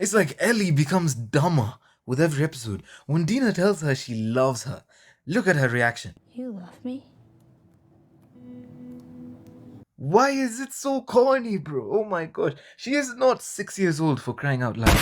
It's like Ellie becomes dumber with every episode. When Dina tells her she loves her, look at her reaction. You love me? Why is it so corny, bro? Oh my gosh. She is not 6 years old, for crying out loud.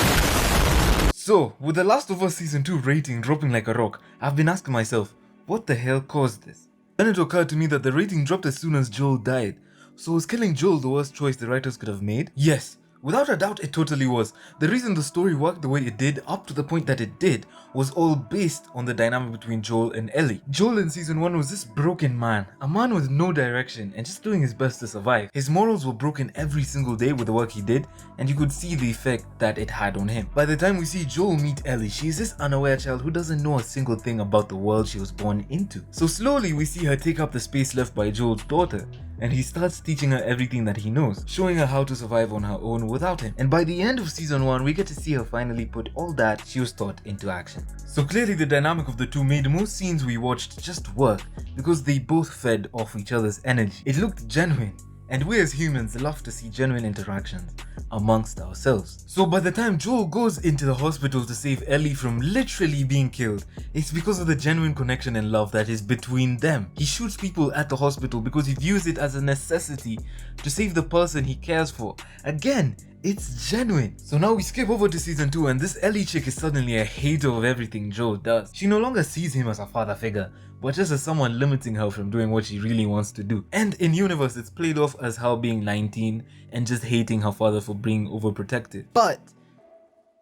So, with The Last of Us Season 2 rating dropping like a rock, I've been asking myself, what the hell caused this? Then it occurred to me that the rating dropped as soon as Joel died. So was killing Joel the worst choice the writers could have made? Yes, without a doubt it totally was. The reason the story worked the way it did, up to the point that it did, was all based on the dynamic between Joel and Ellie. Joel in Season 1 was this broken man, a man with no direction and just doing his best to survive. His morals were broken every single day with the work he did, and you could see the effect that it had on him. By the time we see Joel meet Ellie, she is this unaware child who doesn't know a single thing about the world she was born into. So slowly we see her take up the space left by Joel's daughter, and he starts teaching her everything that he knows, showing her how to survive on her own without him. And by the end of Season 1, we get to see her finally put all that she was taught into action. So clearly the dynamic of the two made most scenes we watched just work, because they both fed off each other's energy. It looked genuine, and we as humans love to see genuine interactions amongst ourselves. So by the time Joel goes into the hospital to save Ellie from literally being killed, it's because of the genuine connection and love that is between them. He shoots people at the hospital because he views it as a necessity to save the person he cares for. Again, it's genuine. So now we skip over to Season 2 and this Ellie chick is suddenly a hater of everything Joel does. She no longer sees him as a father figure, but just as someone limiting her from doing what she really wants to do. And in universe, it's played off as her being 19 and just hating her father for being overprotective. But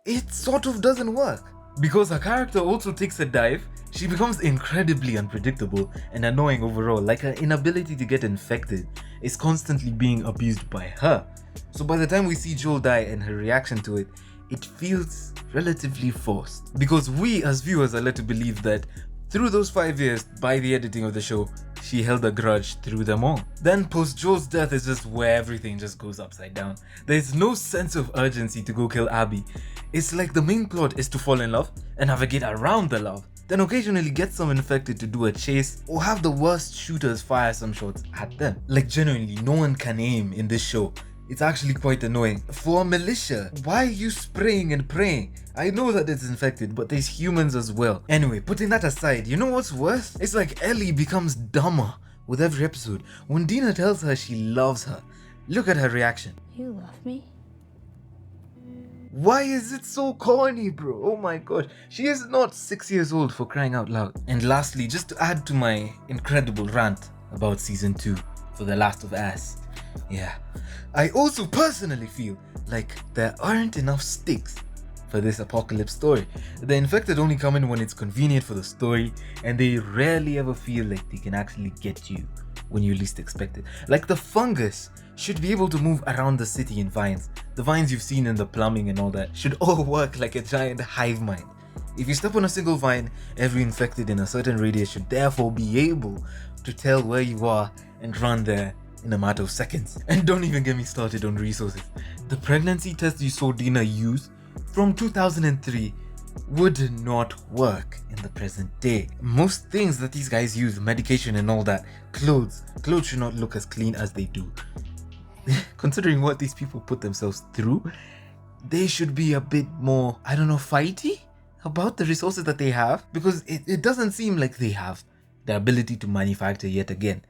it sort of doesn't work. Because her character also takes a dive, she becomes incredibly unpredictable and annoying overall, like her inability to get infected is constantly being abused by her. So by the time we see Joel die and her reaction to it, it feels relatively forced. Because we as viewers are led to believe that through those 5 years, by the editing of the show, she held a grudge through them all. Then post Joel's death is just where everything just goes upside down. There's no sense of urgency to go kill Abby. It's like the main plot is to fall in love and navigate around the love, then occasionally get some infected to do a chase or have the worst shooters fire some shots at them. Like genuinely, no one can aim in this show. It's actually quite annoying. For a militia, why are you spraying and praying? I know that it's infected, but there's humans as well. Anyway, putting that aside, you know what's worse? It's like Ellie becomes dumber with every episode. When Dina tells her she loves her, look at her reaction. You love me? Why is it so corny, bro? Oh my gosh. She is not 6 years old, for crying out loud. And lastly, just to add to my incredible rant about Season 2 for The Last of Us. Yeah, I also personally feel like there aren't enough stakes for this apocalypse story. The infected only come in when it's convenient for the story, and they rarely ever feel like they can actually get you when you least expect it. Like the fungus should be able to move around the city in vines. The vines you've seen in the plumbing and all that should all work like a giant hive mind. If you step on a single vine, every infected in a certain radius should therefore be able to tell where you are and run there in a matter of seconds. And don't even get me started on resources. The pregnancy test you saw Dina use from 2003 would not work in the present day. Most things that these guys use, medication and all that, clothes should not look as clean as they do. Considering what these people put themselves through, they should be a bit more, I don't know, fighty about the resources that they have, because it doesn't seem like they have the ability to manufacture yet again.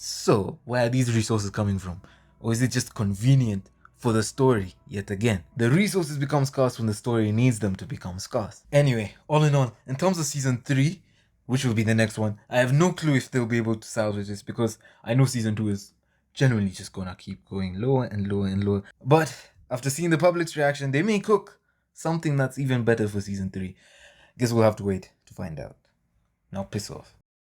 So, where are these resources coming from? Or is it just convenient for the story yet again? The resources become scarce when the story needs them to become scarce. Anyway, all in all, in terms of Season 3, which will be the next one, I have no clue if they'll be able to salvage this, because I know Season 2 is generally just gonna keep going lower and lower and lower. But after seeing the public's reaction, they may cook something that's even better for Season 3. Guess we'll have to wait to find out. Now piss off.